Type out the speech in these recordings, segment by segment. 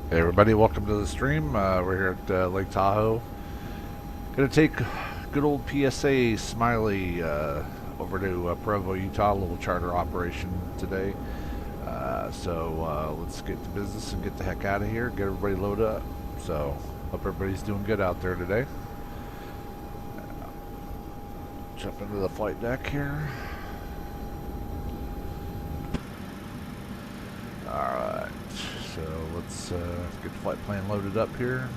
Hey everybody, welcome to the stream. We're here at Lake Tahoe. Gonna take good old PSA Smiley over to Provo, Utah, a little charter operation today. So let's get to business and get the heck out of here, get everybody loaded up. So, hope everybody's doing good out there today. Jump into the flight deck here. Alright, so let's get the flight plan loaded up here.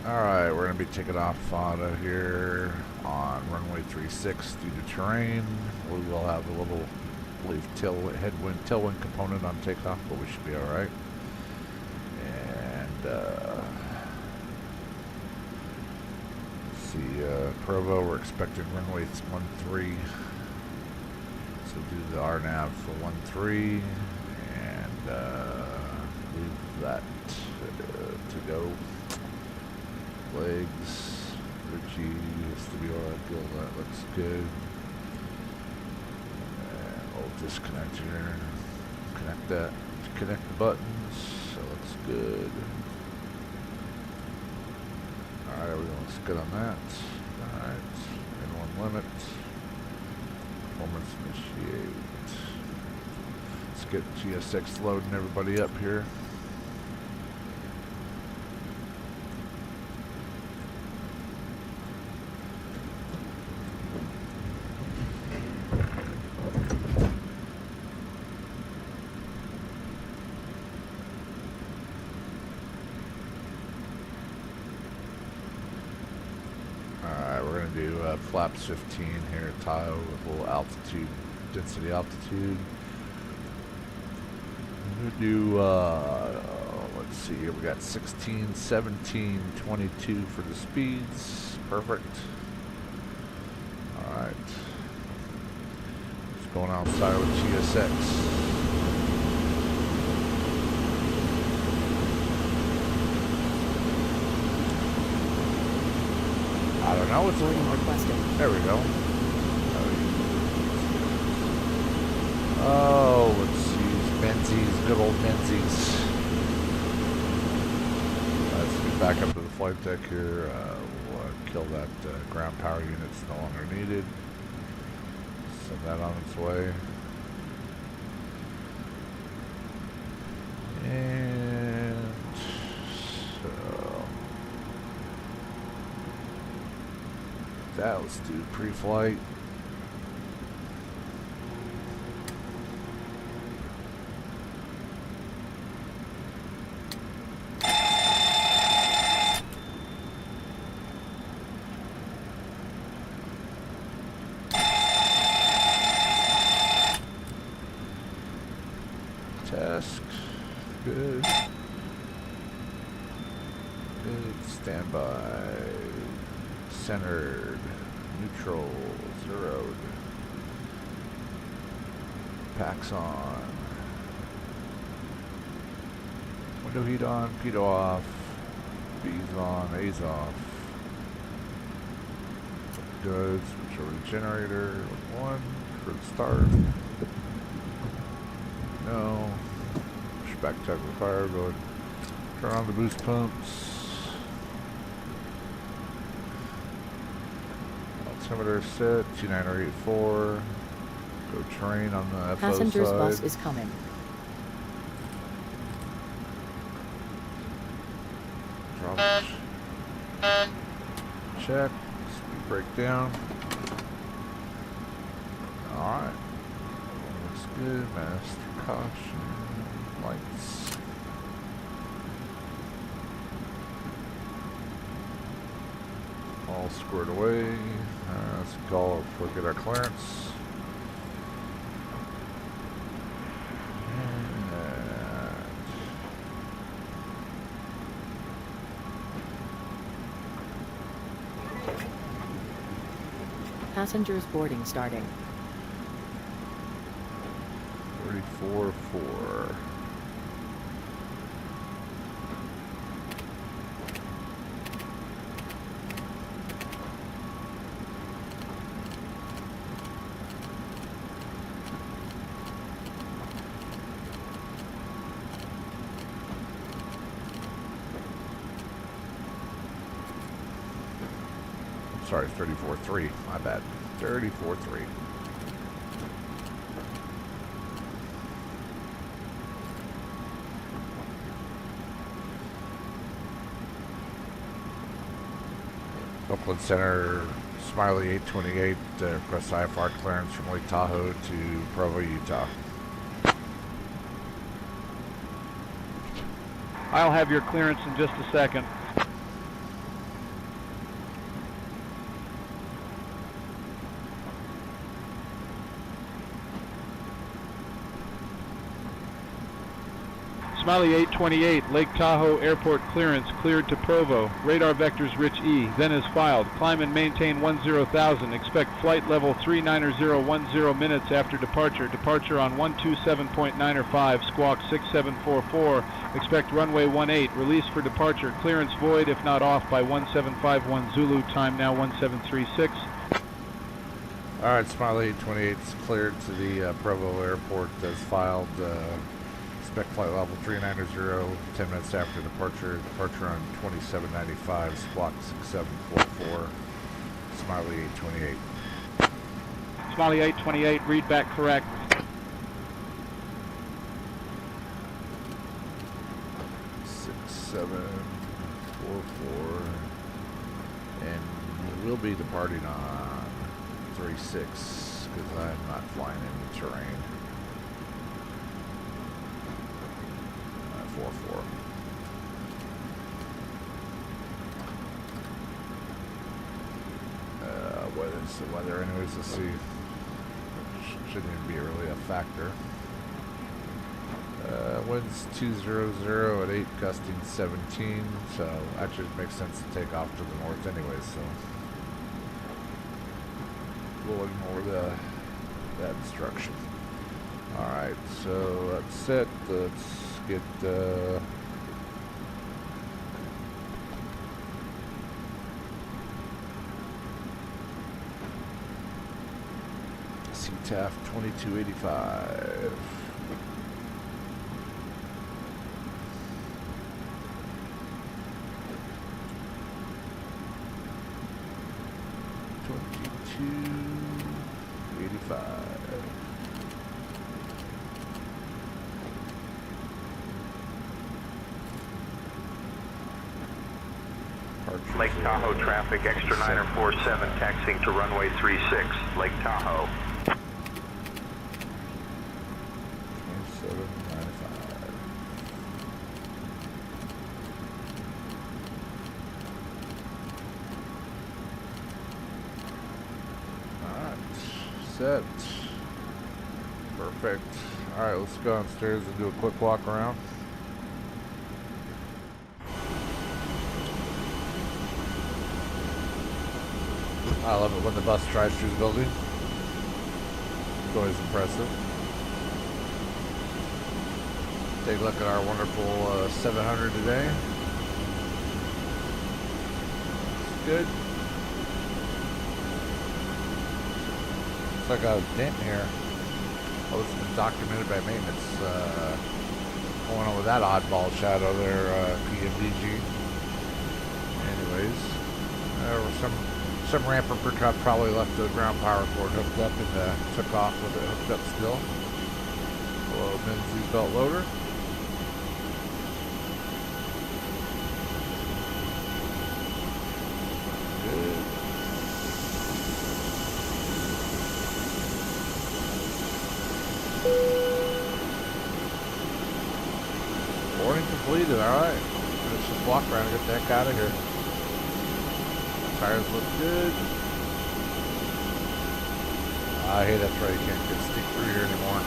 Alright, we're going to be taking off out of here on runway 36 due to terrain. We will have a little, I believe, headwind, tailwind component on takeoff, but we should be alright. And, let's see, Provo, we're expecting runway 13. So do the RNAV for 13, and leave that to go. Legs, Richie, SWR, that looks good. And we'll disconnect here. Connect that. Connect the buttons. That looks good. Alright, everything looks good on that. Alright. N1 limit. Performance initiate. Let's get GSX loading everybody up here. Flaps 15 here at Tahoe with a little altitude, density altitude. We're gonna do, let's see here, we got 16, 17, 22 for the speeds. Perfect. Alright. Just going outside with GSX. I don't know what's Boarding requested. There we go. Oh, let's see. Menzies, good old Menzies. Let's get back up to the flight deck here. We'll kill that ground power unit. It's no longer needed. Send that on its way. And so that, let's do pre-flight. Task, good. Good, standby. Centered, neutral, zeroed. Packs on. Window heat on, pitot off. B's on, A's off. Good, switch over to generator. 1 for the start. No. Push back tug with fire, go ahead. Turn on the boost pumps. Altimeter set, 29084. Go terrain on the FO Passengers side. bus is coming. Drop. Check. Speed breakdown. Alright. Looks good. Master caution. Lights. All squared away. Let's call before we get our clearance. Passengers boarding starting. 34.4. Sorry, 34.3. My bad. 34.3. Oakland Center, Smiley 828, request IFR clearance from Lake Tahoe to Provo, Utah. I'll have your clearance in just a second. Smiley 828, Lake Tahoe Airport clearance cleared to Provo. Radar vectors Rich E, then is filed. Climb and maintain 10,000. Expect flight level 39010 minutes after departure. Departure on 127.905, squawk 6744. Expect runway 18. Release for departure. Clearance void if not off by 1751 Zulu. Time now 1736. All right, Smiley 828 is cleared to the Provo Airport as filed. Expect flight level 390, 10 minutes after departure. Departure on 2795, squawk 6744. Smiley 828. Smiley 828, read back correct. 6744. And we'll be departing on 36 because I'm not flying in the terrain. 44. What is the weather anyways? Let's see. Shouldn't even be really a factor. Winds 200 at 8, gusting 17. So actually it makes sense to take off to the north anyways. So we'll ignore that instruction. All right, so that's it. Let's get CTAF 2285. Lake Tahoe traffic, extra 947, taxiing to runway 36, Lake Tahoe. 2795. Alright, set. Perfect. Alright, let's go downstairs and do a quick walk around. I love it when the bus drives through the building. It's always impressive. Take a look at our wonderful 700 today. It's good. Looks like a dent here. Oh, it's been documented by maintenance. Going on with that oddball shadow there, PMDG. Anyways, there was some ramper truck probably left the ground power cord hooked up and took off with it hooked up still. Hello, Menzies belt loader. Good. Boarding completed, alright. Let's just walk around and get the heck out of here. Tires look good. Hey, that's right, you can't get stick through here anymore.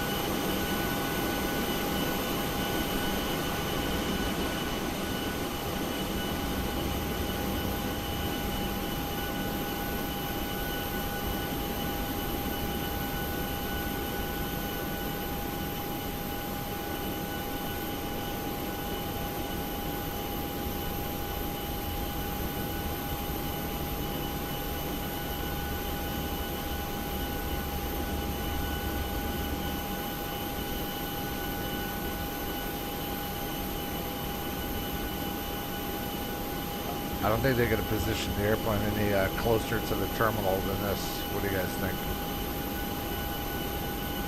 I don't think they're going to position the airplane any closer to the terminal than this. What do you guys think?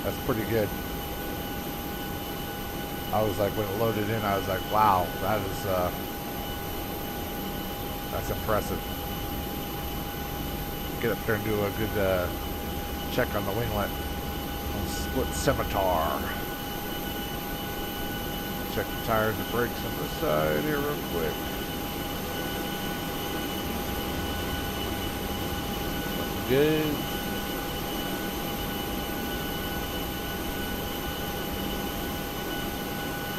That's pretty good. I was like, when it loaded in, I was like, wow, that's impressive. Get up there and do a good check on the winglet. Split scimitar. Check the tires and brakes on the side here real quick. Looking good.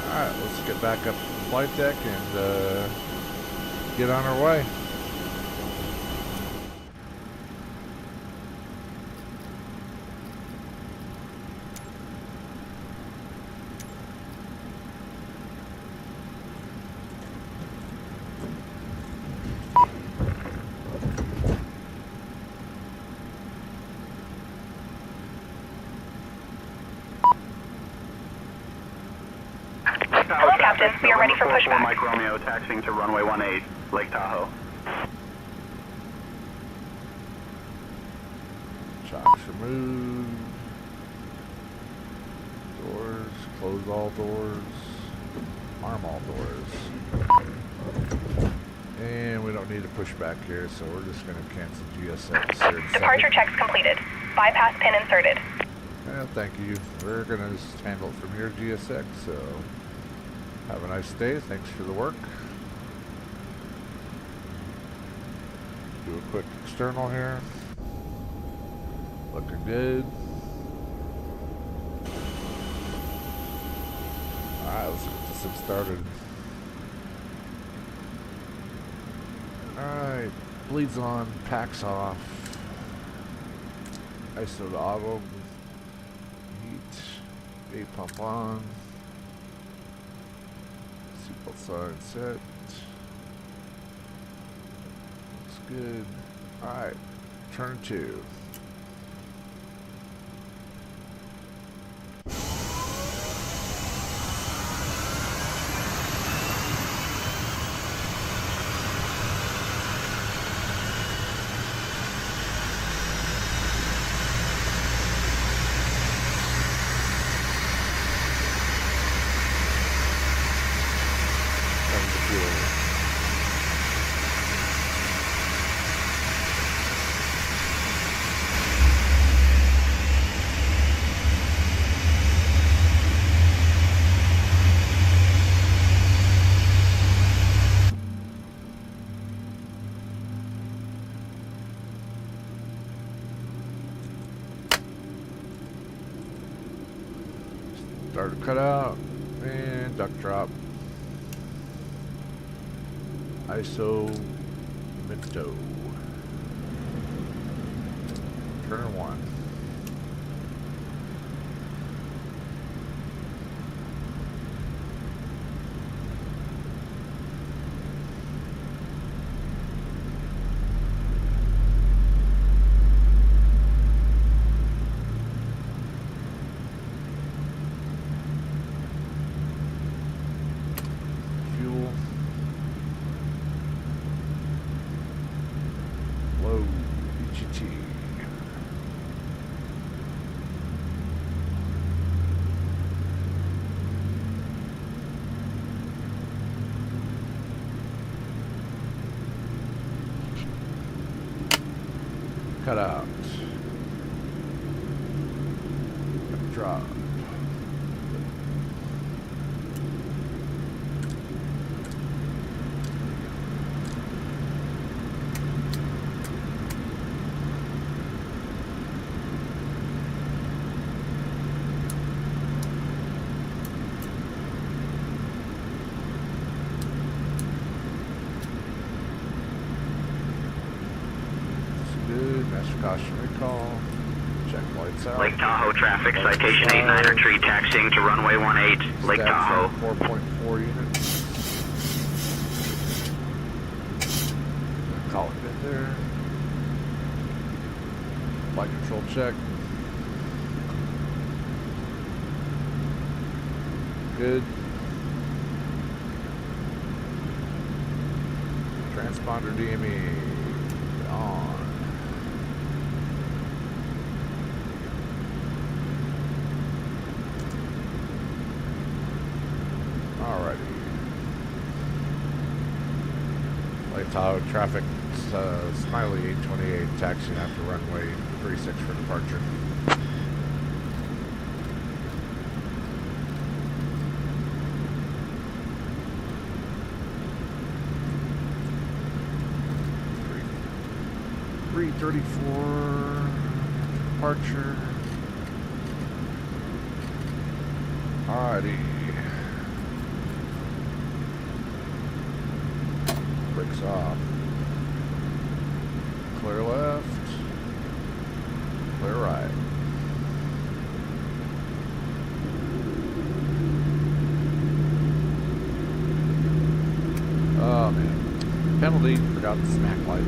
Alright, let's get back up to the flight deck and get on our way. Hello, Captain. We are ready for pushback. Mike Romeo, taxiing to runway 18, Lake Tahoe. Shocks removed. Doors, close all doors. Arm all doors. And we don't need to push back here, so we're just going to cancel GSX here in a Departure second. checks completed. Bypass pin inserted. Well, thank you. We're going to just handle it from here, GSX, so have a nice day. Thanks for the work. Do a quick external here. Looking good. Alright, let's get this thing started. Alright, bleeds on, packs off. ISO to auto. Heat. A pump on. Seatbelt sign set. Looks good. Alright, turn 2. Starter cut out and duck drop. ISO Minto. Turn 1. Fuel. Low EGT. Cut out. Drop. Good. Master caution recall. Check lights out. Lake Tahoe traffic, citation 89er tree, taxiing to runway 18, Lake Tahoe. 4.4 units. Call it good there. Flight control check. Good. transponder DME on. Alrighty. Lake Tahoe traffic, Smiley 828 taxiing after runway 36 for departure. Three 34 departure. Alrighty. Brakes off. Clear left. Clear right. Oh man. Penalty, forgot the smack light.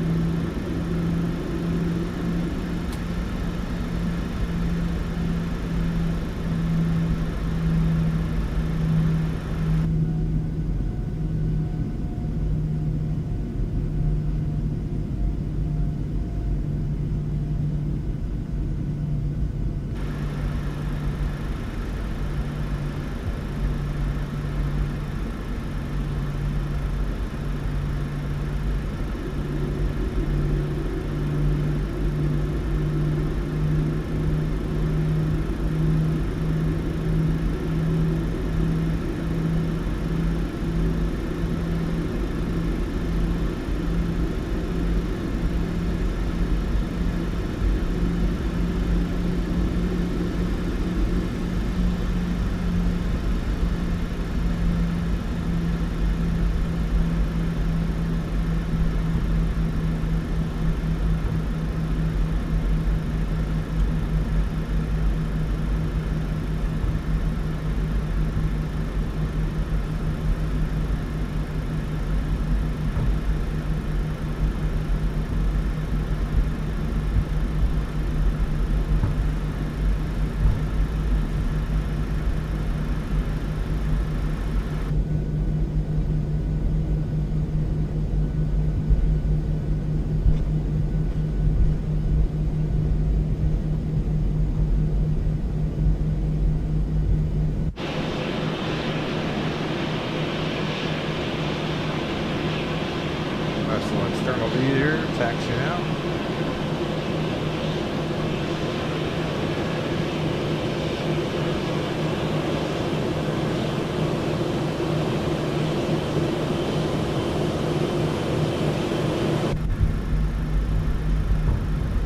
External leader, taxi out.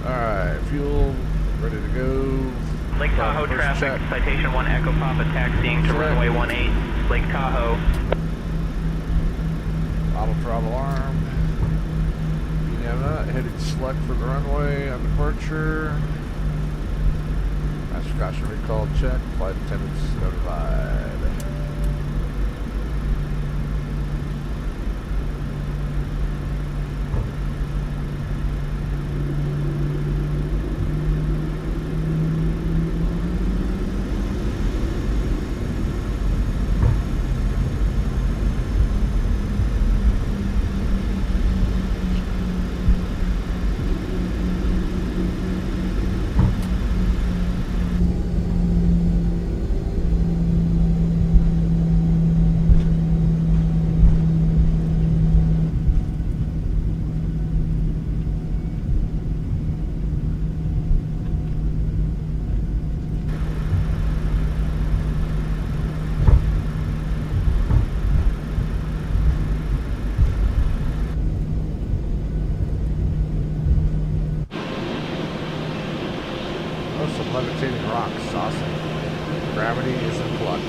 Alright, fuel, ready to go. Lake Tahoe traffic, check. Citation 1 Echo Papa taxiing to runway 18, Lake Tahoe. Auto throttle arm. Headed select for the runway on departure. Master caution recall check. Flight attendants notified. Some levitating rocks, awesome. Gravity is in flux.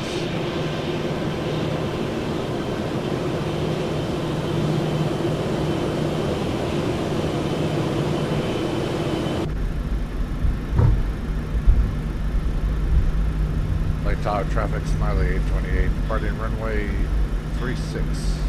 Lake Tahoe traffic, Smiley 828, departing runway 36.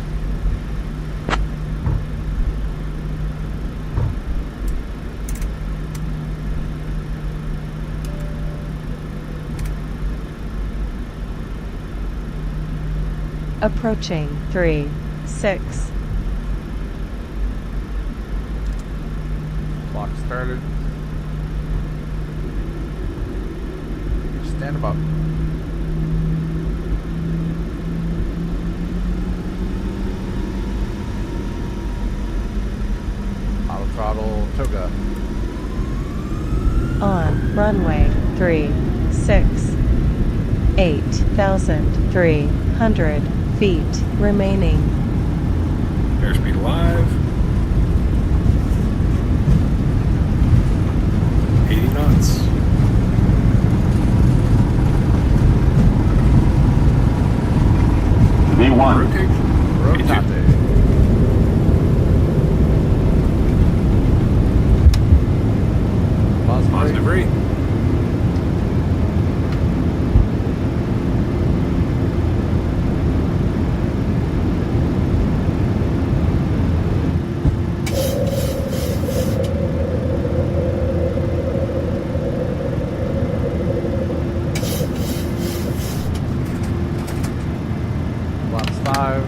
Approaching 36. Clock started. Stand about. Auto throttle, Toga. On runway 36, 8,300 feet remaining. Airspeed alive. 80 knots. V1. Rotate. Positive rate. Laps 5.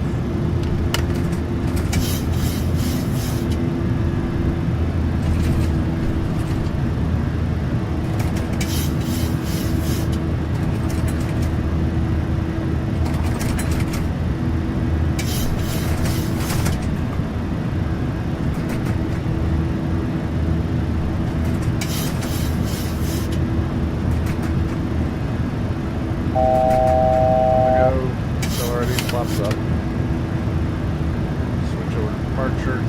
Flaps up. Switch over to departure.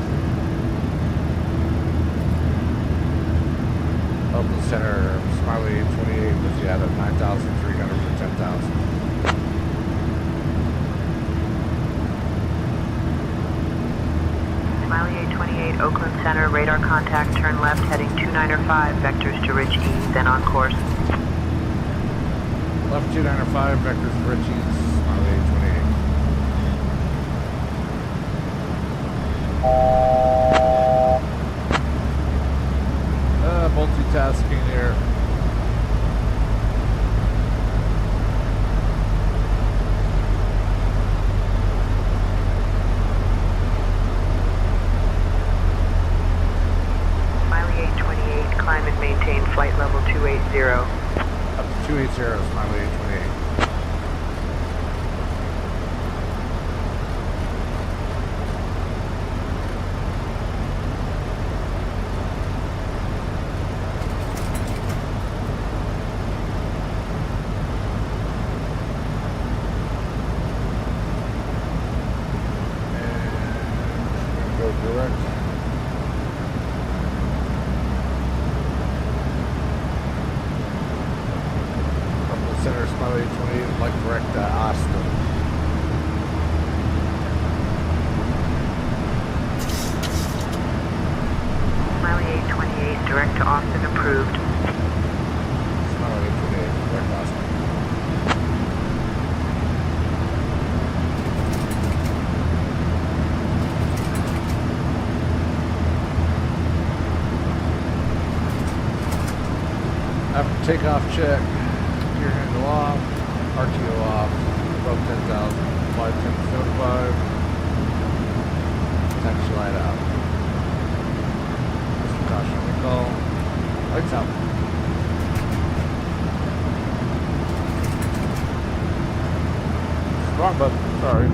Open center, Smiley 28 with you at 9,300 for 10,000. Smiley 828, Oakland Center, radar contact, turn left, heading 2905, vectors to Rich E, then on course. Left 295, vectors to Rich E's, Smiley 828. Multitasking here. Smiley 828, climb and maintain flight level 280. Up to 280, Smiley 828. Direct. From the center, Smiley 28, like direct to Austin. Smiley 828, direct to Austin approved. Smiley 828, direct to Austin. After takeoff check, gear handle off, RTO off, above 10,000, flight 1075, taxi light out. Just caution recall, lights out. Wrong button, sorry.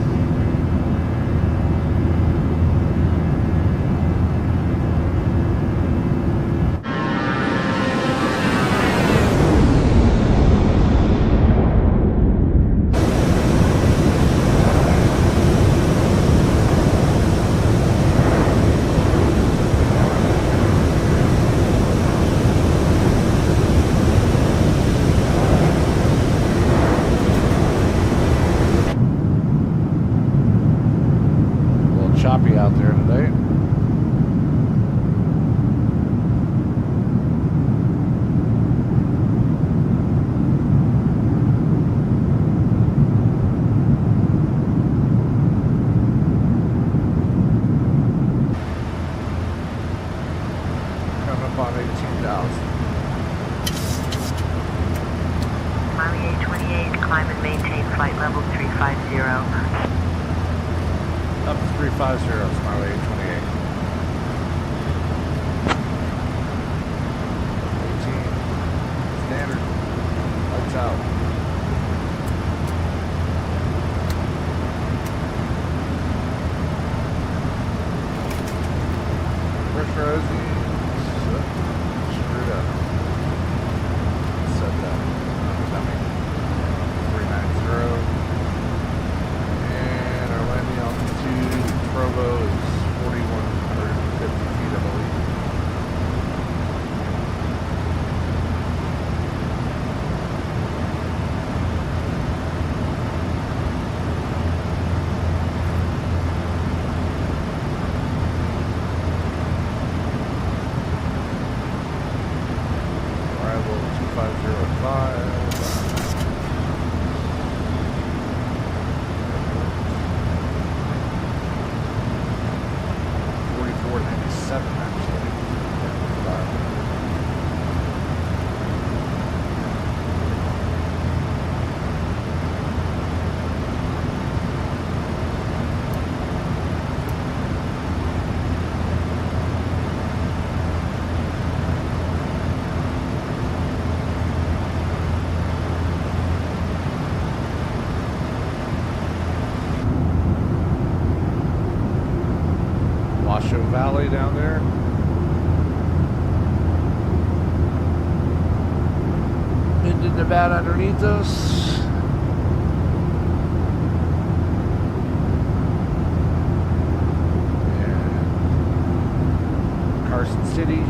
Choppy out there today. Coming up on 18,000. Smiley 828, climb and maintain flight level 350. Up to 350, Smiley 828. Rosie. Screwed up. Set that. Dummy. 390. And our landing altitude in Provo is 4,150 feet, I believe. Arrival 2505. 4497 actually. Washoe Valley down there. Into Nevada underneath us. And Carson City.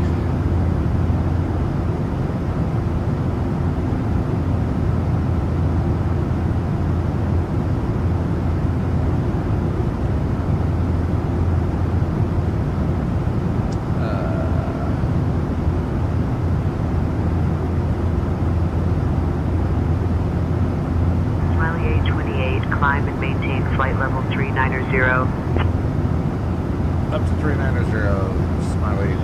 Climb and maintain flight level 390. Up to 390, Smiley 28.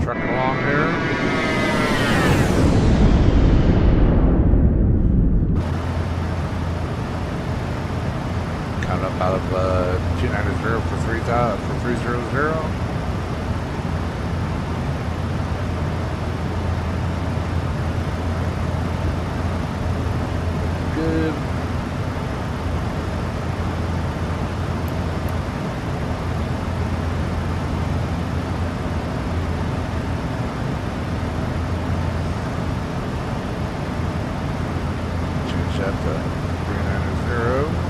Trucking along here. Coming up out of 290 for 300. Good. Change that to 390.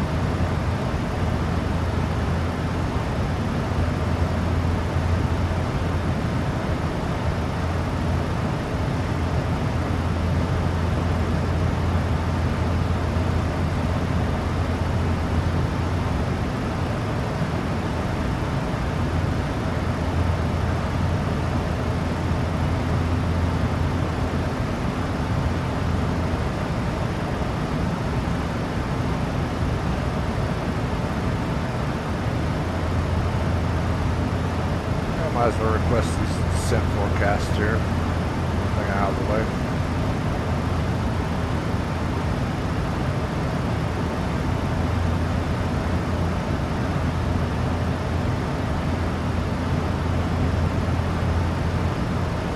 Might as well request the descent forecast here. Thing out of the way.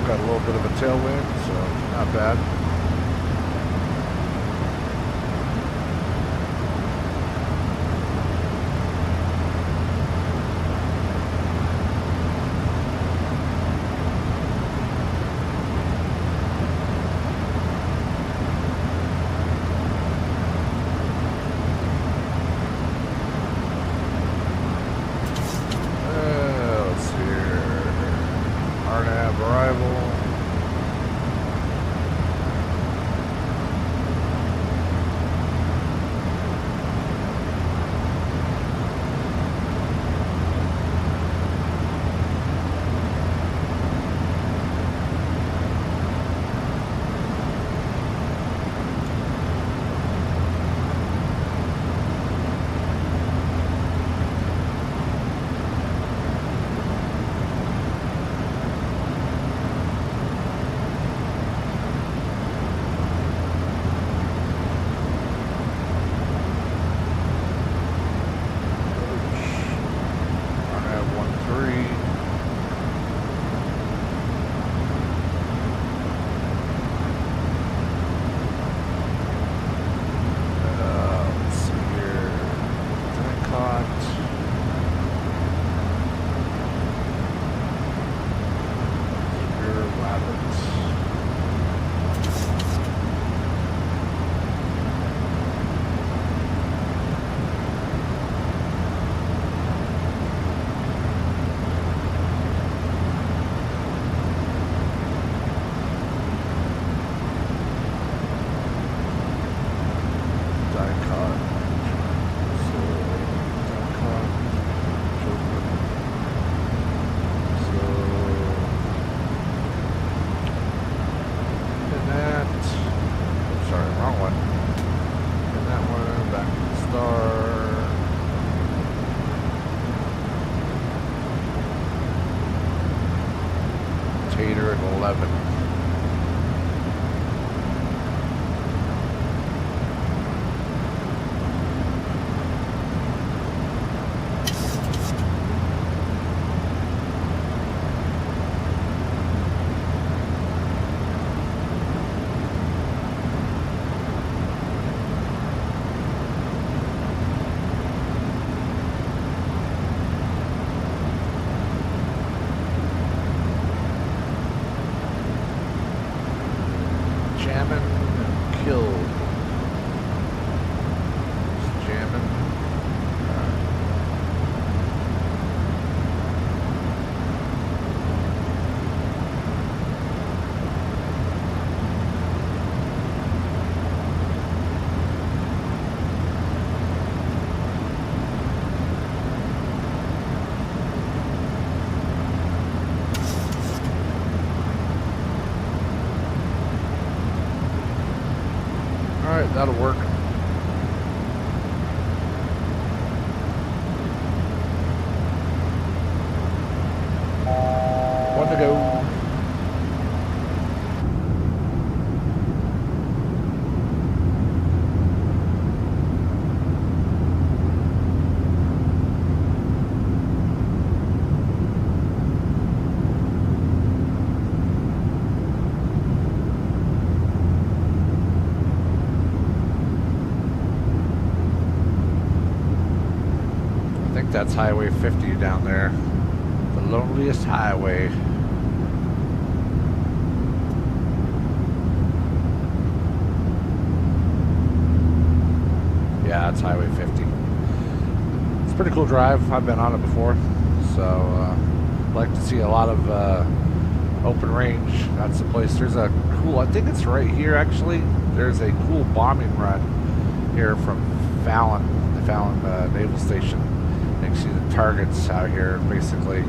Got a little bit of a tailwind, so not bad. Let's see here. RNAV arrival. Tater at 11. Alright, that'll work. One to go. That's Highway 50 down there. The loneliest highway. Yeah, it's Highway 50. It's a pretty cool drive. I've been on it before. So, like to see a lot of open range. That's the place. There's a cool, I think it's right here actually. There's a cool bombing run here from Fallon, the Fallon Naval Station. You can see the targets out here, basically,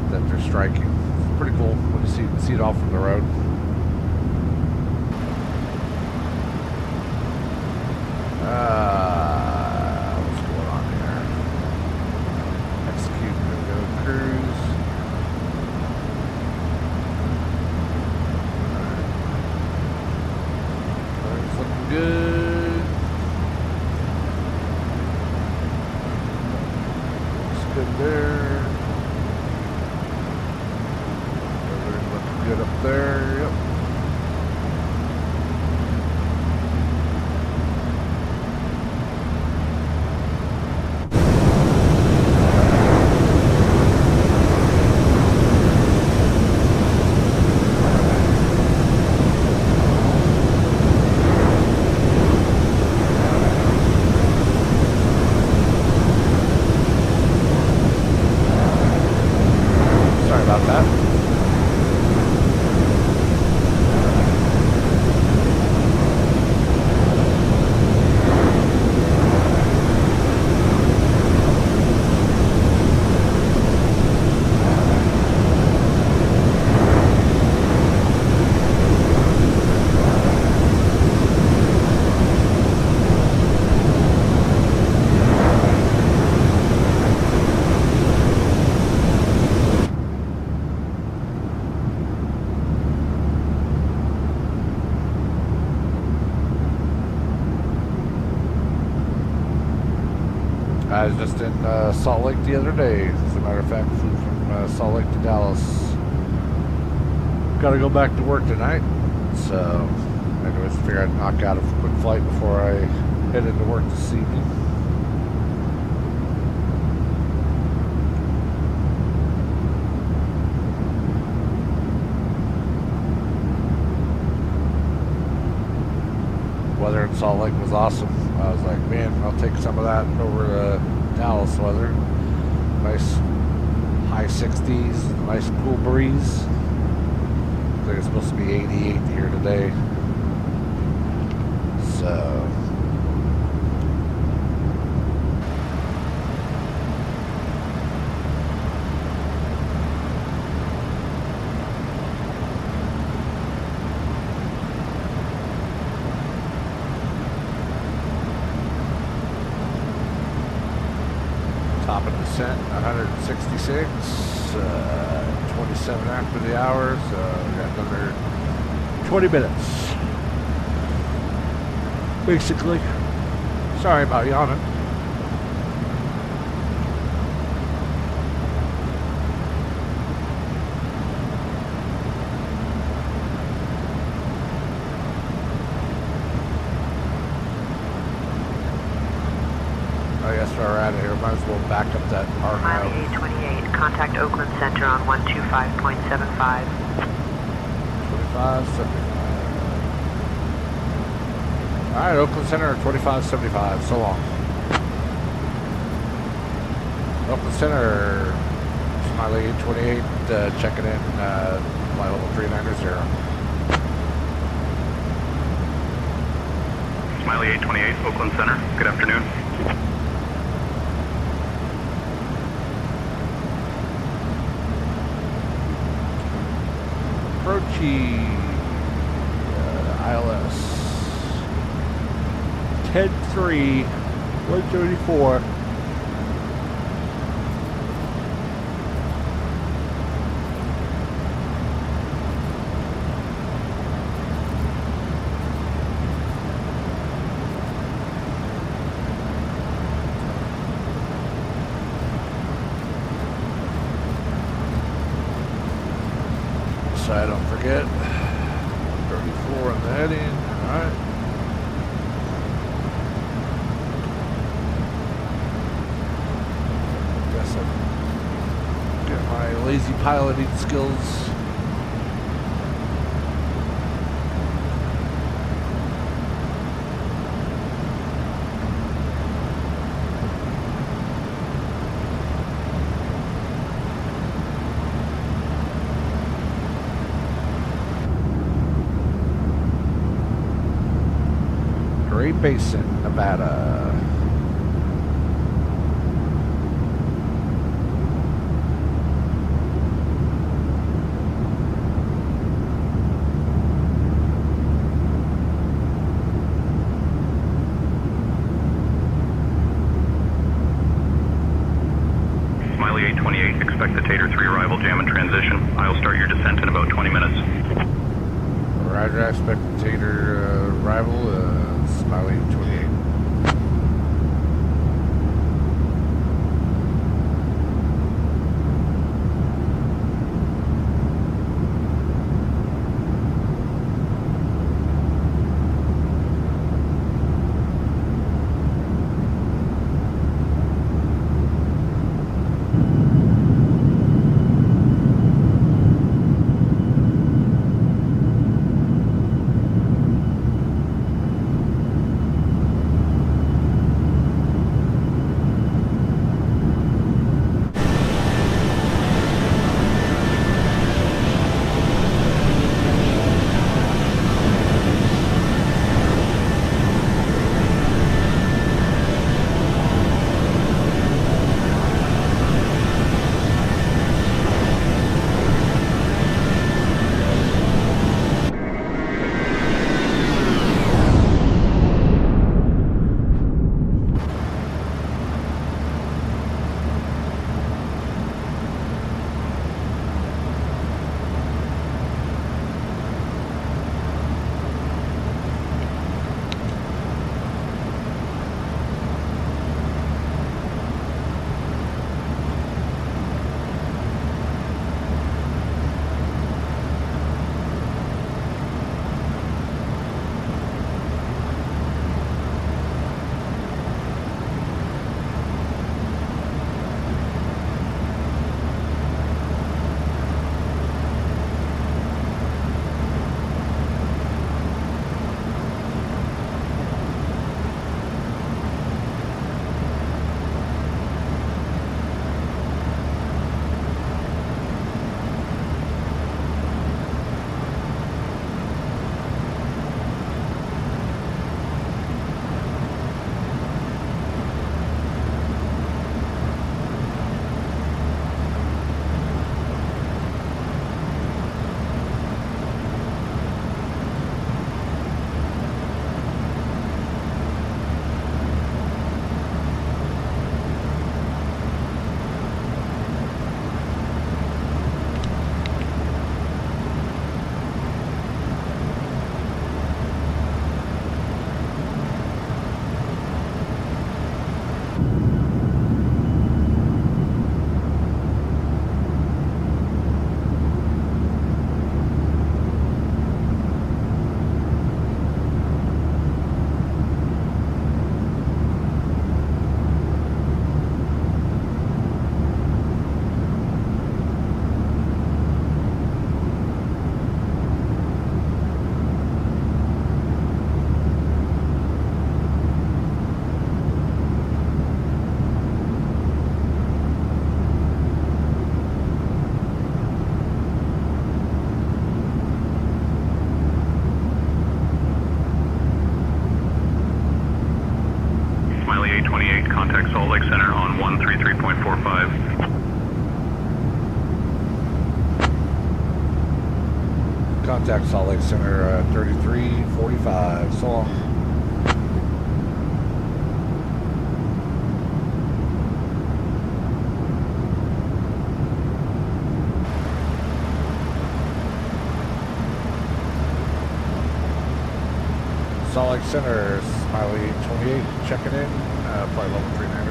that they're striking. It's pretty cool when you see it all from the road. What's going on here? Execute, go cruise. good there. Everything looking good up there. Yep. Sorry about that. I was just in Salt Lake the other day. As a matter of fact, flew from Salt Lake to Dallas. Got to go back to work tonight. So, anyways, figure I'd knock out a quick flight before I head into work this evening. Weather in Salt Lake was awesome. I was like, man, I'll take some of that over Dallas weather. Nice high 60s, nice cool breeze. I think it's supposed to be 88 here today. So top of descent, 166, 27 after the hour, so we got another 20 minutes. Basically. Sorry about yawning. I guess while we're out of here, might as well back up that arc Mile out. 828, contact Oakland Center on 125.75. 2575. Alright, Oakland Center 2575. So long. Oakland Center, Smiley 828, checking in, flight level 390. Smiley 828, Oakland Center. Good afternoon. Approaching ILS 10-3, 134. So I don't forget. 34 on the heading. Alright. Guess I'll get my lazy piloting skills. Great Basin, Nevada. Smiley 828, expect the Tater 3 arrival, jam and transition. I'll start your descent in about 20 minutes. Roger, I expect Tater arrival, Smiley 828. contact Salt Lake Center on 133.45. Contact Salt Lake Center 3345. So long. Salt Lake Center, Smiley 28, checking in, flight level 390.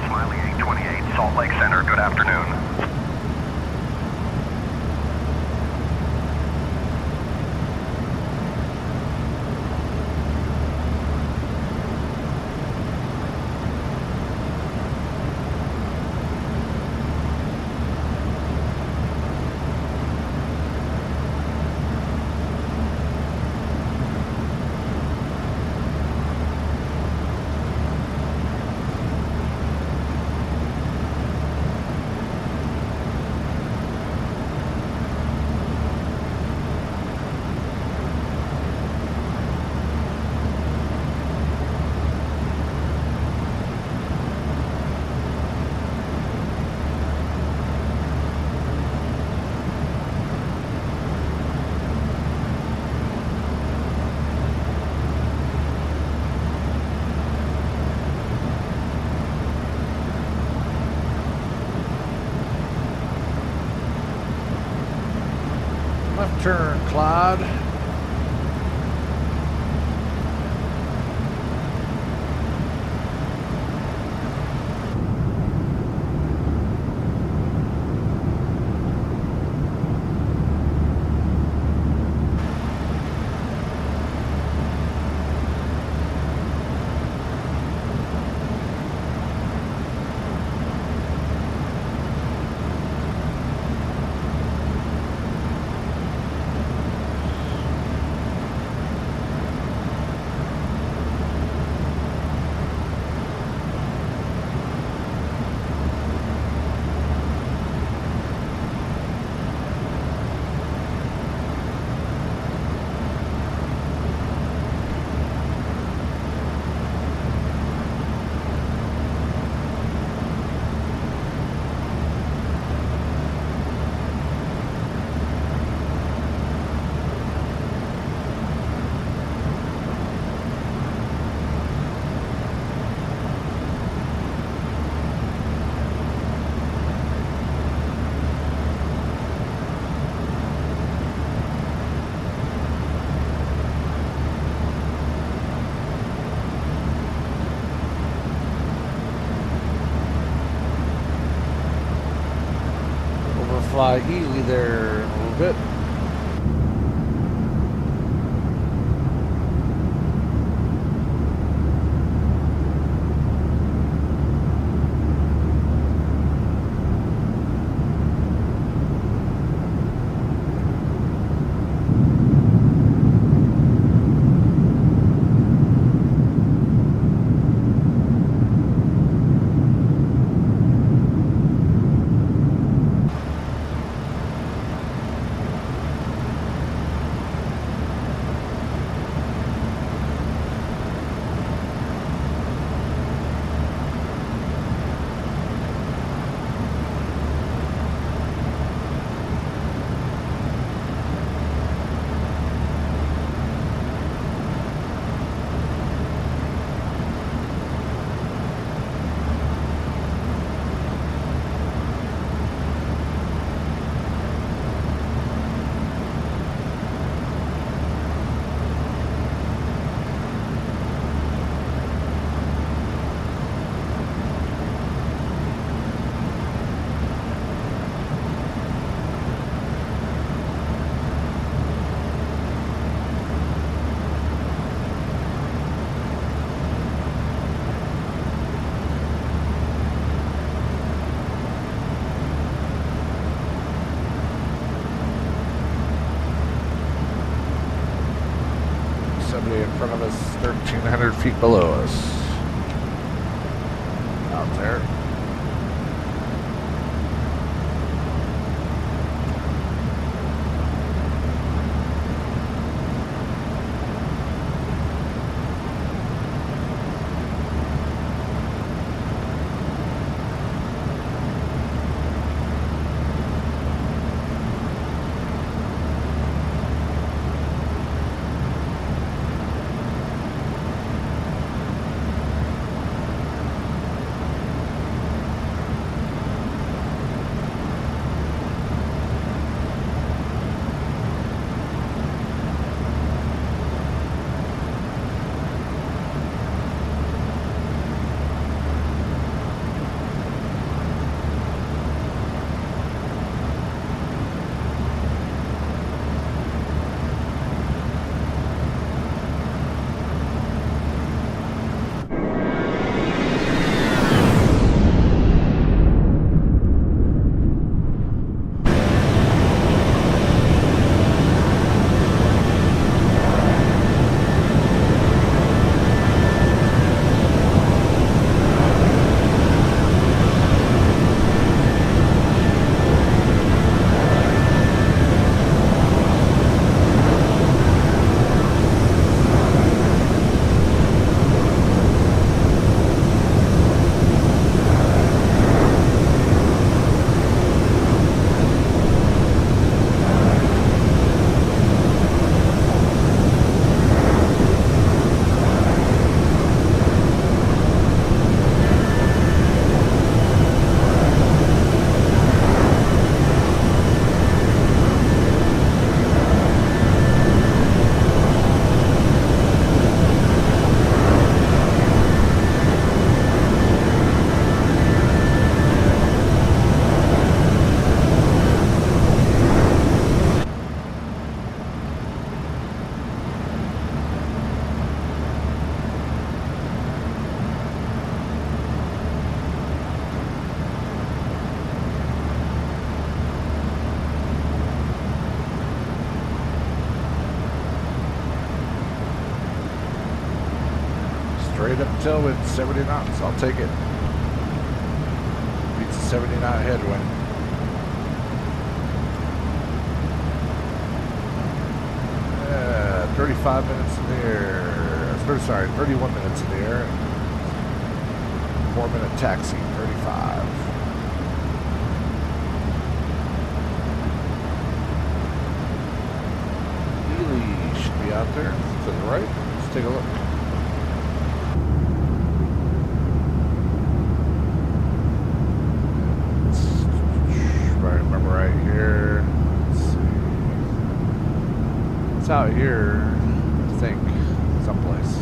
Smiley 828, Salt Lake Center, good afternoon. Left turn, Clyde. Fly Ely there in a little bit. In front of us, 1,300 feet below us. Out there. tailwind, 70 knots. I'll take it. Beats a 70 knot headwind. 35 minutes in the air. 31 minutes in the air. 4-minute taxi, 35. Ely should be out there to the right. Let's take a look. If I remember right here. Let's see. It's out here, I think, someplace.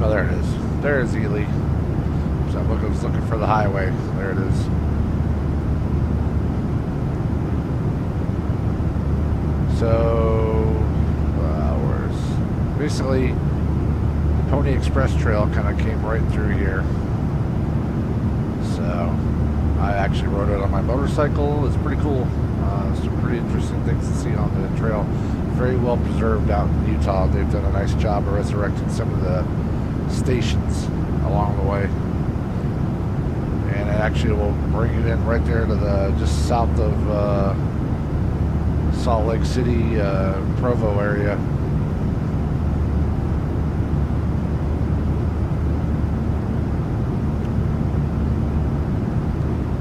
Oh, there it is. There's Ely. So I was looking for the highway. There it is. So, where's basically the Pony Express Trail kind of came right through here. So I actually rode it on my motorcycle. It's pretty cool. Some pretty interesting things to see on the trail. Very well preserved out in Utah. They've done a nice job of resurrecting some of the stations along the way. And it actually will bring you in right there to the just south of Salt Lake City, Provo area.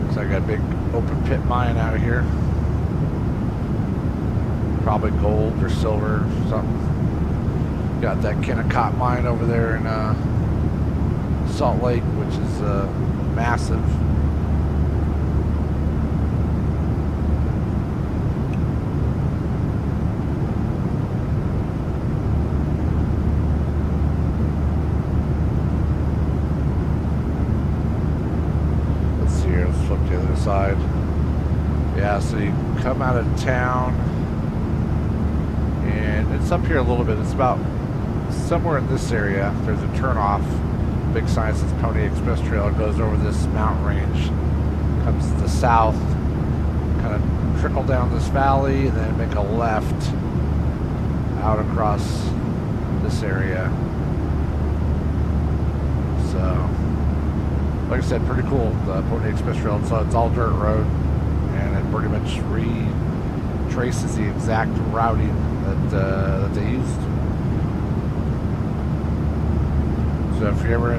Looks like a big open pit mine out here. Probably gold or silver or something. Got that Kennecott mine over there in Salt Lake, which is massive. Let's see here, let's flip to the other side. Yeah, so you come out of town and it's up here a little bit. It's about somewhere in this area. There's a turnoff. Big sign says Pony Express Trail. It goes over this mountain range, comes to the south, kind of trickle down this valley, and then make a left out across this area. So, like I said, pretty cool. The Pony Express Trail. So it's all dirt road, and it pretty much retraces the exact routing that they used. So if you're ever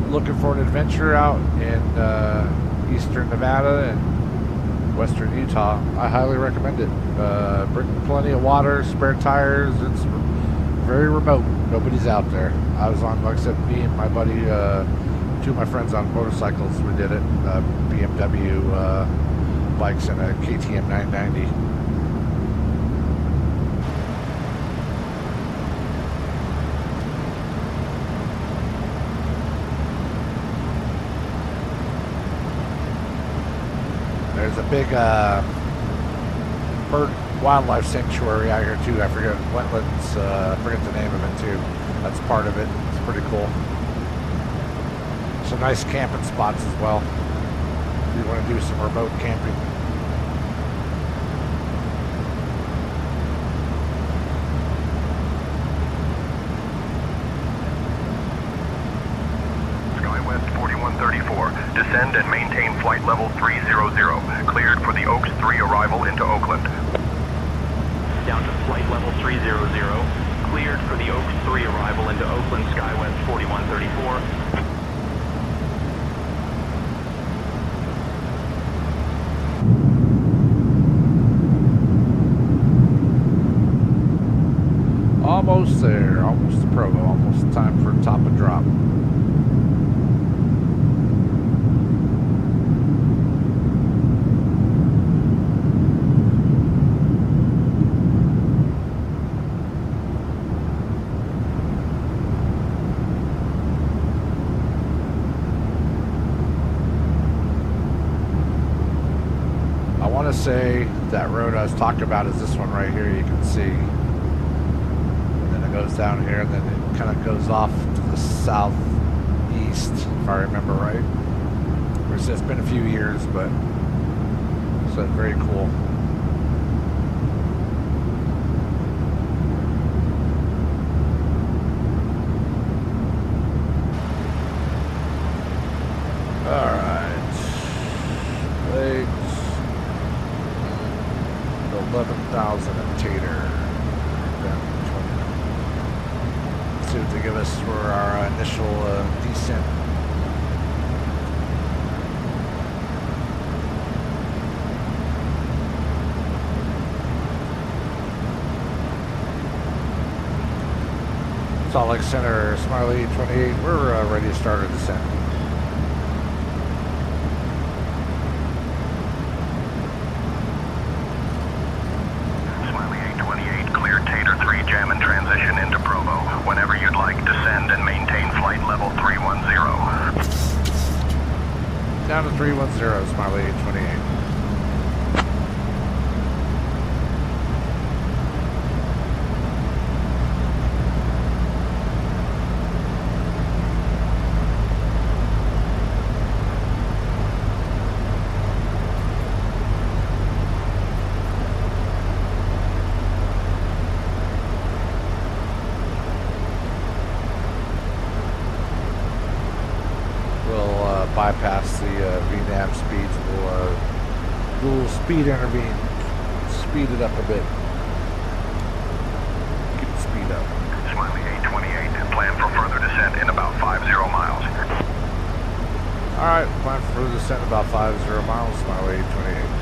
looking for an adventure out in eastern Nevada and western Utah, I highly recommend it. Bring plenty of water, spare tires. It's very remote. Nobody's out there. I was on, like I said, me and my buddy, two of my friends on motorcycles. We did it. BMW bikes and a KTM 990. There's a big bird wildlife sanctuary out here too. I forget wetlands. I forget the name of it too. That's part of it. It's pretty cool. Some nice camping spots as well. If you want to do some remote camping. Skywest 4134. Descend and maintain flight level 300. Cleared for the Oaks 3 arrival into Oakland. Down to flight level 300. Cleared for the Oaks 3 arrival into Oakland, Skywest 4134. Almost there, almost to Provo, almost time for top and drop. I want to say that road I was talking about is this one right here, you can see. Goes down here and then it kind of goes off to the southeast, if I remember right. It's been a few years, but so very cool. and then Tater. Then 20. Let's see what they give us for our initial descent. Salt Lake Center, Smiley 28, we're ready to start our descent. Smiley 828, clear Tater 3 jam and transition into Provo. Whenever you'd like, descend and maintain flight level 310. Down to 310, Smiley 828. Bypass the VNAV speeds. We'll speed intervene, speed it up a bit. Keep the speed up. Smiley 828, plan for further descent in about 50 miles. Alright, plan for further descent about 50 miles, Smiley 828.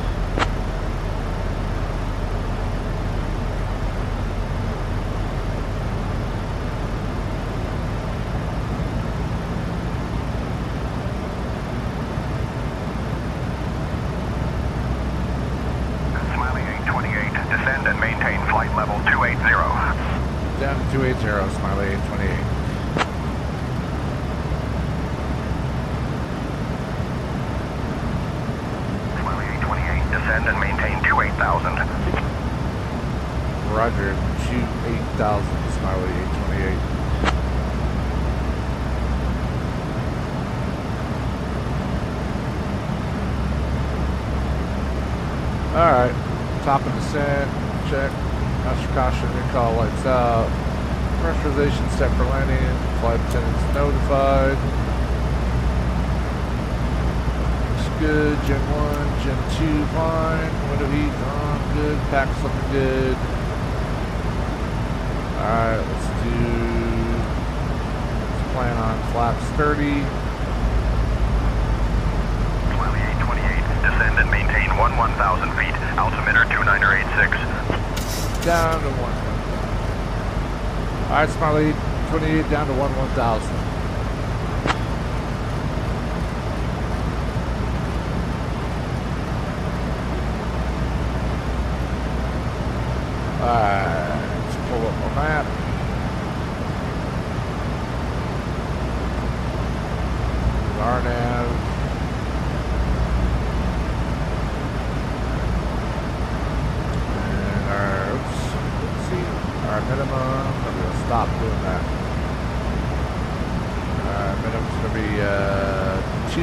Descend and maintain flight level 280. Down to 280, Smiley 828. Smiley 828, descend and maintain 28,000. Roger, 28,000, Smiley 828. Alright. Top of descent, check, master caution, call lights out, pressurization set for landing, flight attendants notified. Looks good, Gen 1, Gen 2 fine, window heat on, good, pack's looking good. Alright, let's plan on flaps 30. Smiley 828, descend and maintain 1,000 feet. Altimeter 2986. Down to 1. Alright, Smiley 28 down to 1,000. Alright, let's pull up my map. RNAV. Our minimum, I'm going to stop doing that. Minimum's going to be 259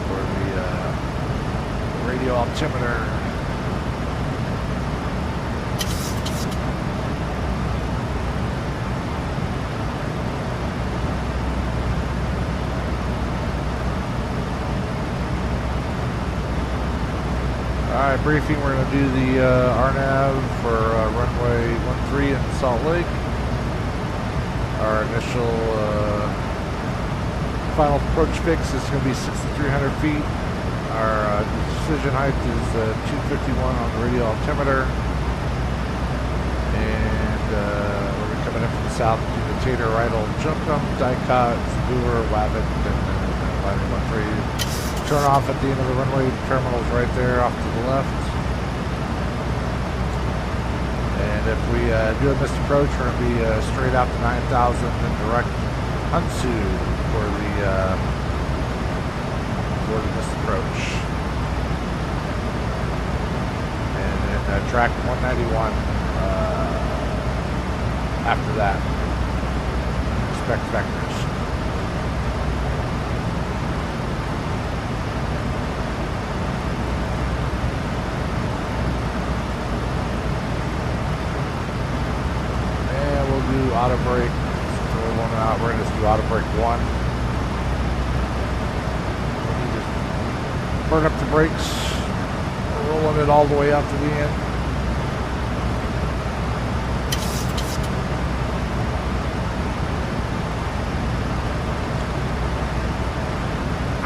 for the radio altimeter. Alright, briefing, we're going to do the RNAV for runway 13 in Salt Lake. Our initial final approach fix is going to be 6,300 feet. Our decision height is 251 on the radio altimeter. And we're coming in from the south to the Tater, Rydal, Junkum, Dicot, Zabur, Wabbit, and Lighting 13. Turn off at the end of the runway terminals right there off to the left. And if we do a missed approach, we're going to be straight out to 9,000 and direct Hunsu for the missed approach. And then track 191 after that. Expect vectors. Auto brake. So we're going to just do auto brake 1. We need to burn up the brakes, roll pulling it all the way out to the end.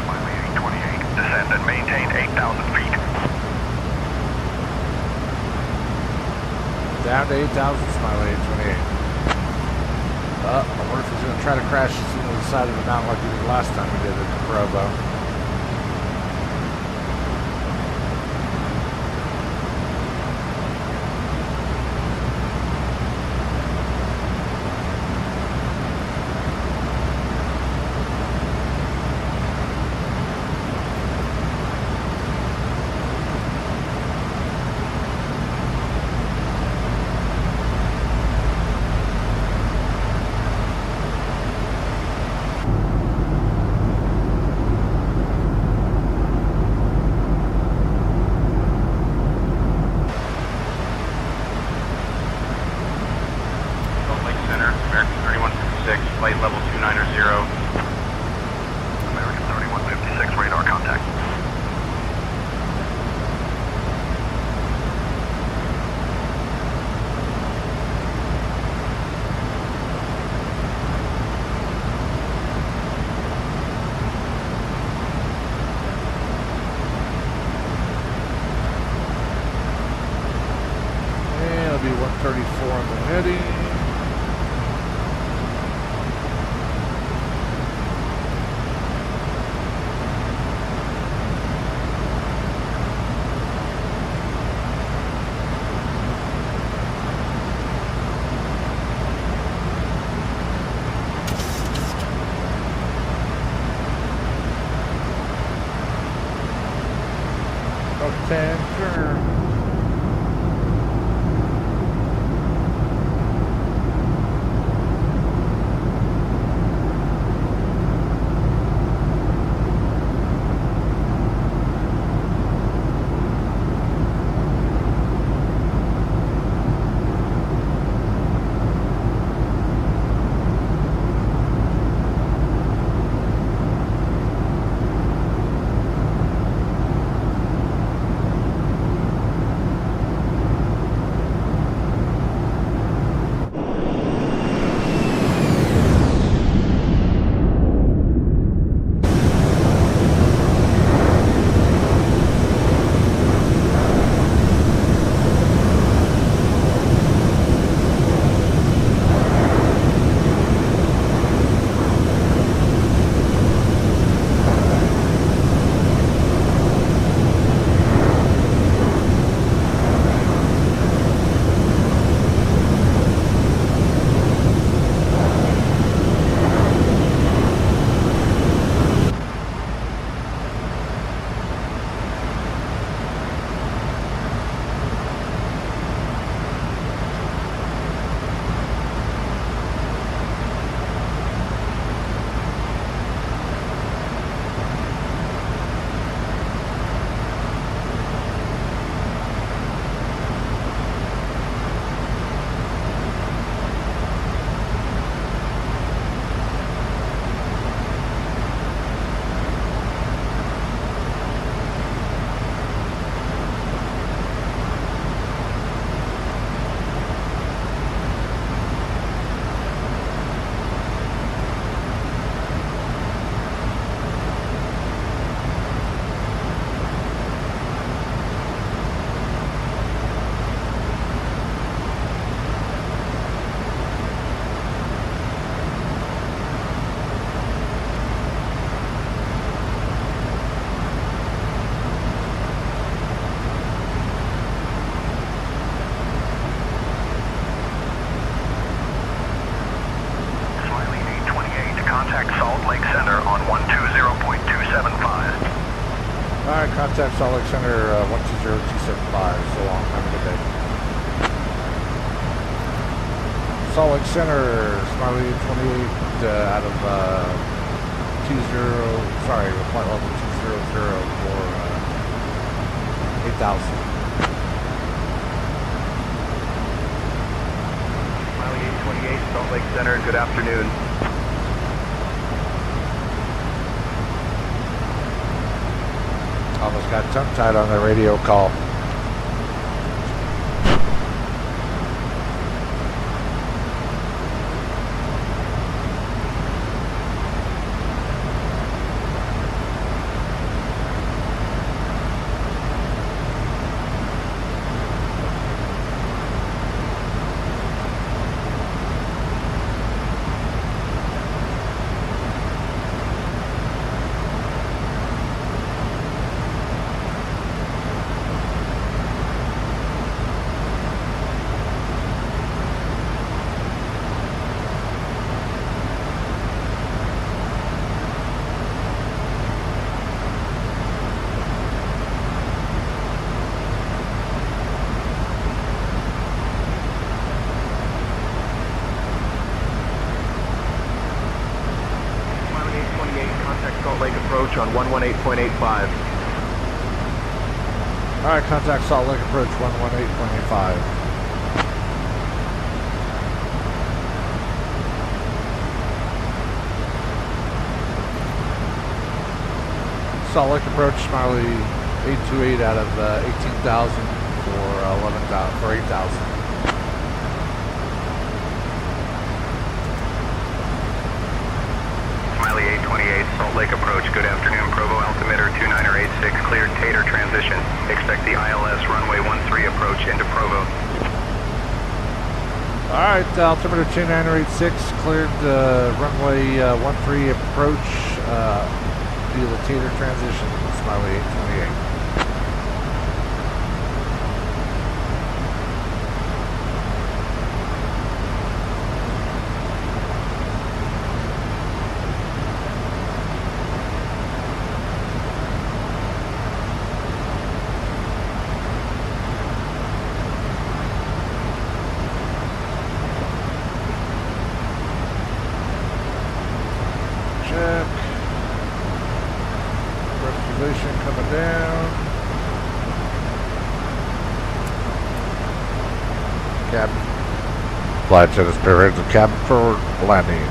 Smiley 828, descend and maintain 8,000 feet. Down to 8,000, Smiley 828. I wonder if he's going to try to crash into the side of the mountain like he did last time we did it in Provo. Flight level 290. American 3156, radar contact. And it'll be 134 on the heading. Center. Alright, contact Salt Lake Center 120275. So long. Have a good day. Salt Lake Center, Smiley 28 out of 20, sorry, flight level 200 for 8,000. Smiley 828, Salt Lake Center, good afternoon. Almost got tongue-tied on the radio call. approach on 118.85. Alright, contact Salt Lake approach 118.85. Salt Lake approach, Smiley 828 out of 18,000 for 11,000 for 8,000. Smiley 828, Salt Lake approach. Good afternoon, Provo altimeter 2986, cleared Tater transition. Expect the ILS runway 13 approach into Provo. Alright, altimeter 2986, cleared runway 13 approach via the Tater transition, Smiley 828. Coming down. Cabin. Flight attendants prepare the cabin for landing.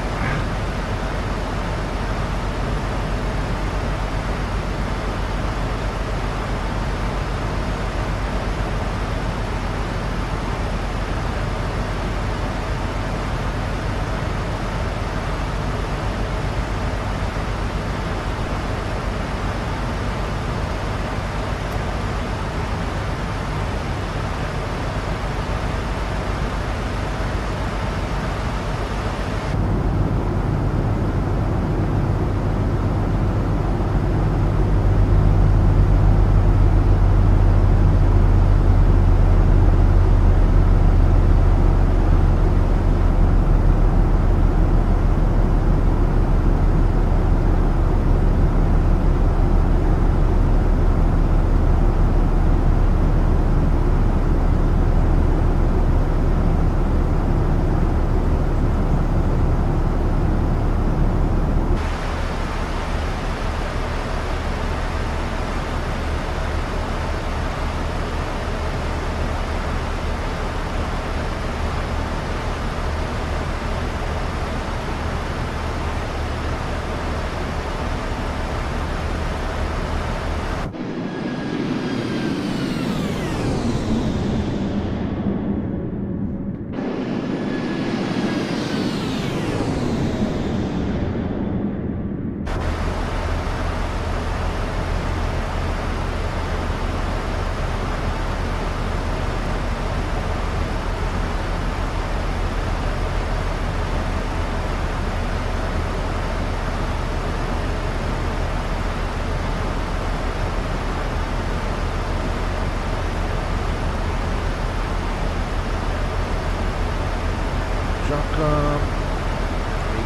Junkum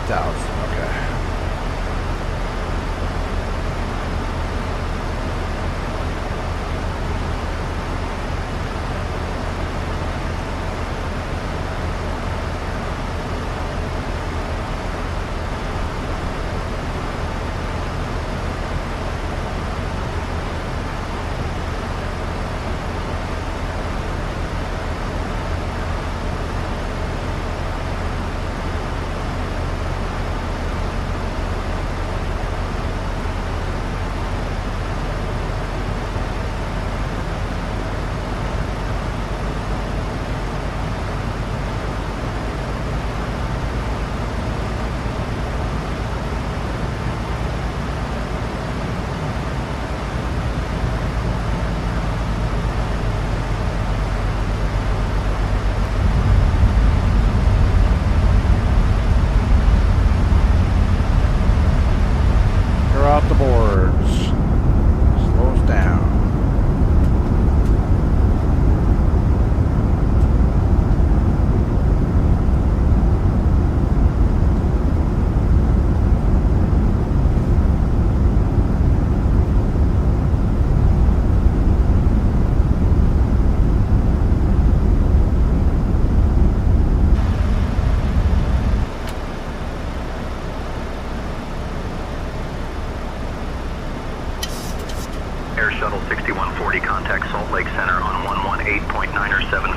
8,000. Okay.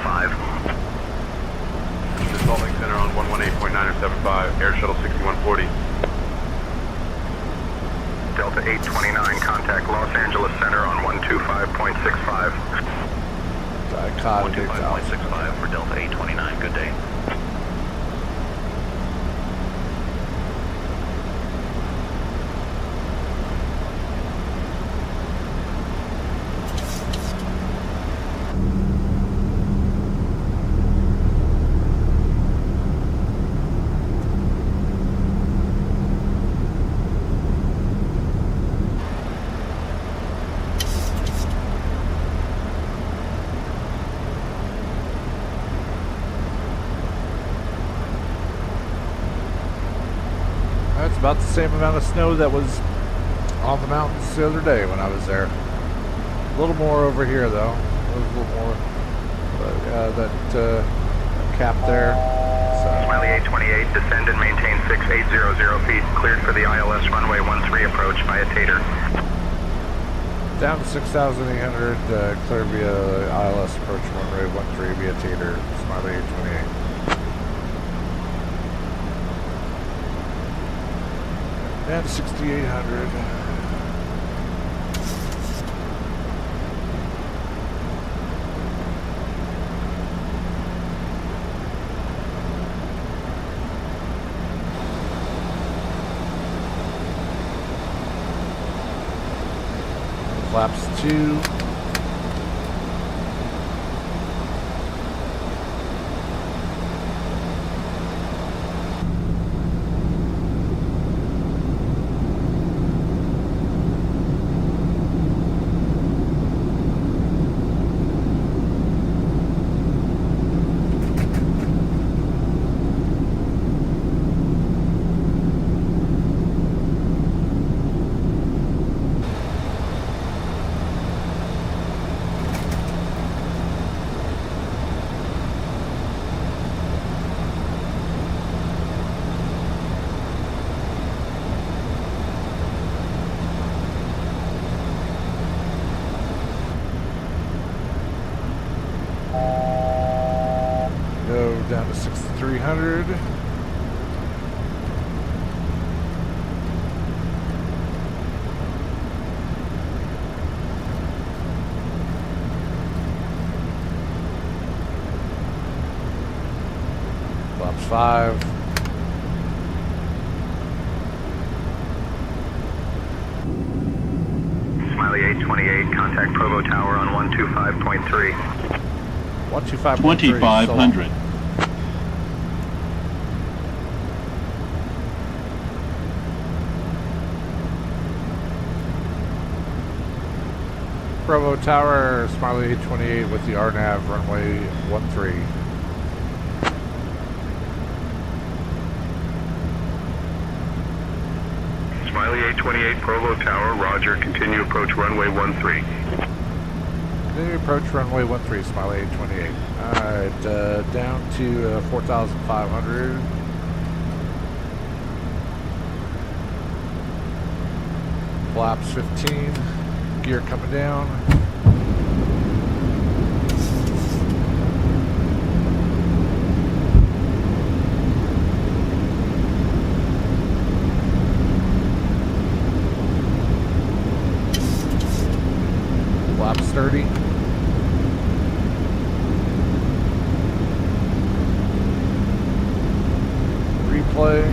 5. Salt Lake Center on 118.975, Air Shuttle 6140. Delta 829, contact Los Angeles Center on 125.65. Dichotic 125.65 for Delta 829. Good day. That's about the same amount of snow that was on the mountains the other day when I was there. A little more over here though. A little more. But yeah, that cap there. Smiley 828, descend and maintain 6800 feet. Cleared for the ILS runway 13 approach via Tater. Down to 6,800, clear via ILS approach runway 13 via Tater. Smiley 828. Down to 6,800. Flaps 2. Go down to 6,300. Flaps 5. Smiley 828, contact Provo Tower on 125.3. 125.3. Provo Tower, Smiley 828 with the RNAV runway 13. Smiley 828, Provo Tower, roger, continue approach runway 13. Continue approach runway 13, Smiley 828. Alright, down to 4,500. Flaps 15. Gear coming down. Flaps 30. Replay.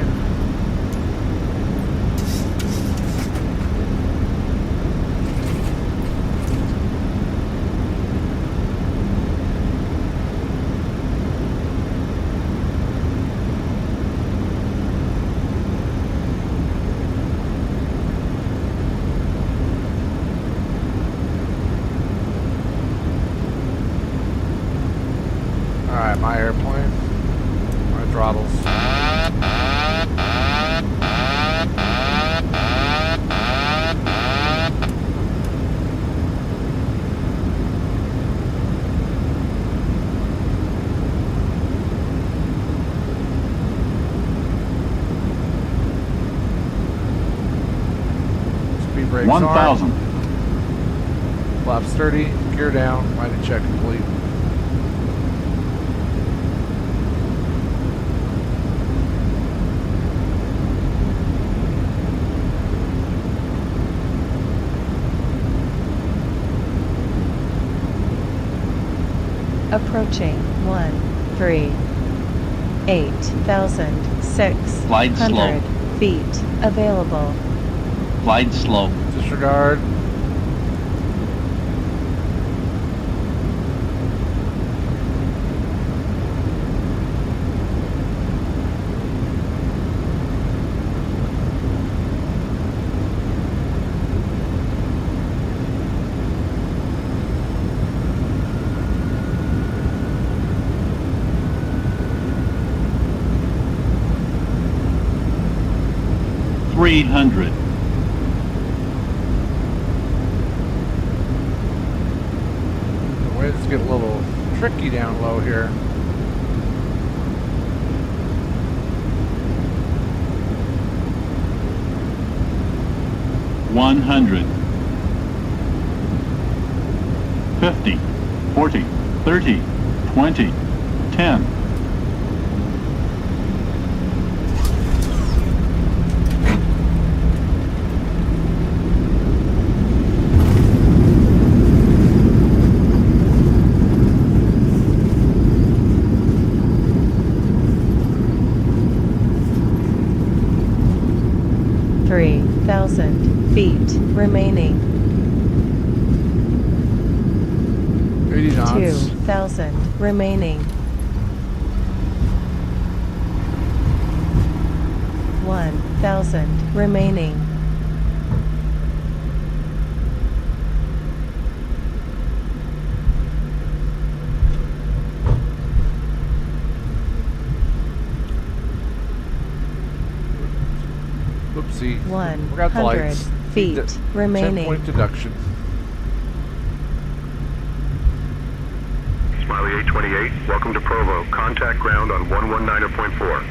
Alright, my airplane. My throttles. Speed brakes 1,000. on. Flaps 30, gear down, mighty check complete. Approaching 8,600 Glide slow. feet. Available. Glide slow. Disregard. $300. The winds get a little tricky down low here. $100. 50, 40, 30, 20, 10. Feet remaining. 80 knots. 2,000 remaining. 1,000 remaining. Whoopsie. 100 Forgot the lights. feet remaining. 10-point deduction. Smiley 828, welcome to Provo. Contact ground on 119.4.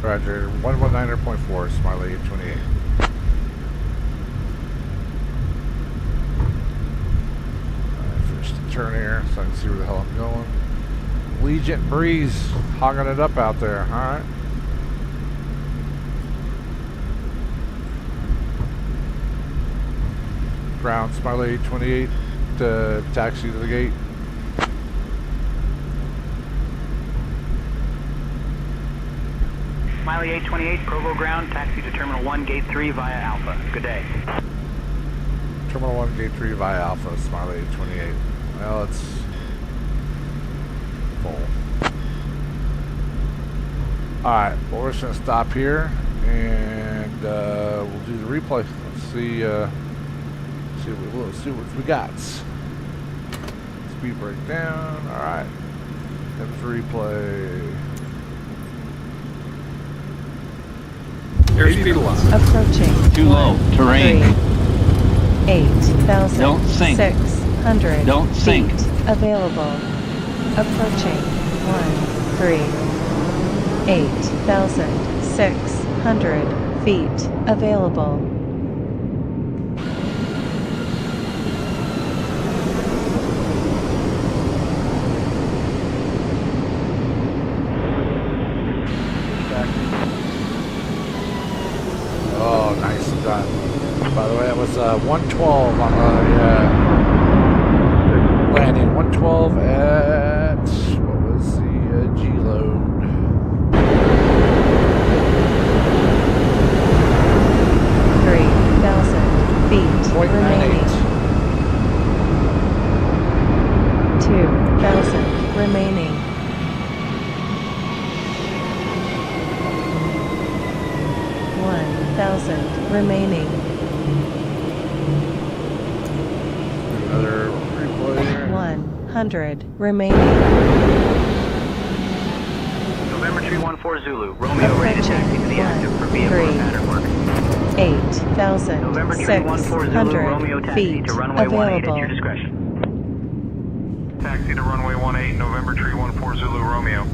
Roger. 119.4. Smiley 828. Finish the turn here so I can see where the hell I'm going. Legion breeze hogging it up out there. All right. Ground Smiley 828, taxi to the gate. Smiley 828, Provo ground, taxi to Terminal 1, Gate 3 via Alpha. Good day. Terminal 1, Gate 3 via Alpha, Smiley 828. Well, it's full. Alright, well, we're just going to stop here and we'll do the replay. Let's see. See what we got. Speed breakdown. All right. There's replay. Airspeed alive. Approaching. Too low. Terrain. 8,600 Don't sink. Don't sink. feet available. Approaching 8,600 feet available. Oh, nice done. By the way, that was 112 on the landing. 112 at, what was the G load? 3,000 feet remaining. 2,000 remaining. 1,000 remaining. Another replay here. 100 remaining. November 314 Zulu, Romeo ready to taxi to the active for VFR pattern work. 8,600 November 314 Zulu, Romeo taxi feet to runway 18 at available. your discretion. Taxi to runway 18, November 314 Zulu, Romeo.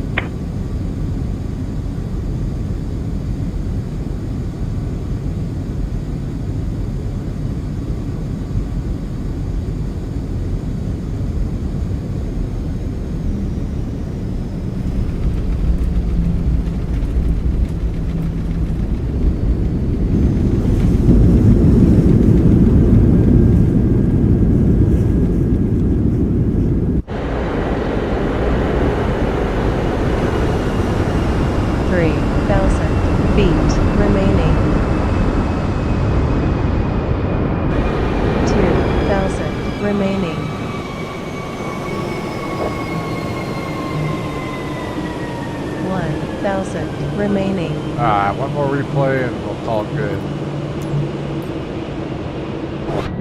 2,000 remaining. Alright, one more replay and we'll call it good.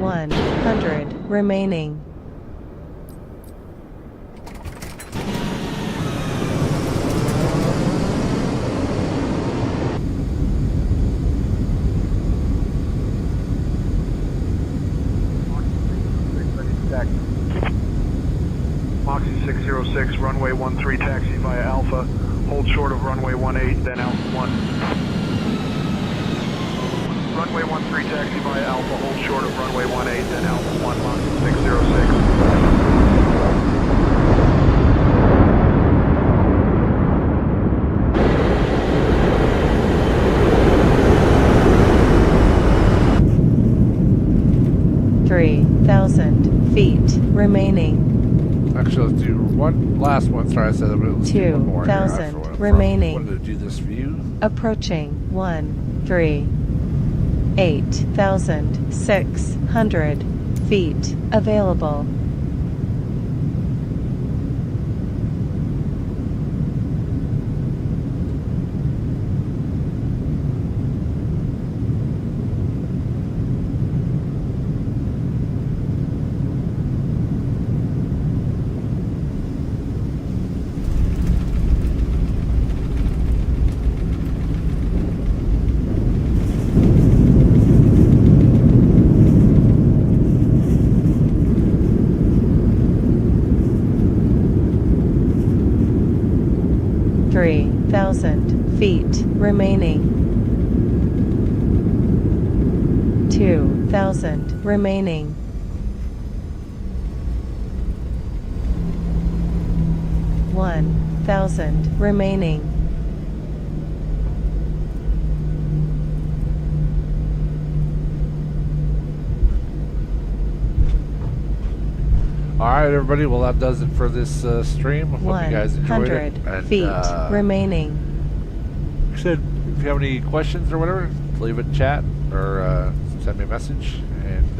100 remaining. Moxie 606, runway 13 taxi via Alpha. Hold short of runway 18, then Alpha 1. Runway 13 taxi via Alpha, hold short of runway 18, then Alpha 1, Moxie 606. Feet remaining. Actually, let's do one last one. Sorry, I said that, but let's do one more. 2,000 remaining. Wanted to do this view. Approaching 8,600 feet available. Feet remaining. 2,000 remaining. 1,000 remaining. All right, everybody. Well, that does it for this stream. Hope you guys enjoyed it. 100 feet remaining. Like I said, if you have any questions or whatever, leave it in chat or send me a message. And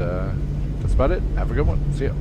that's about it. Have a good one. See ya.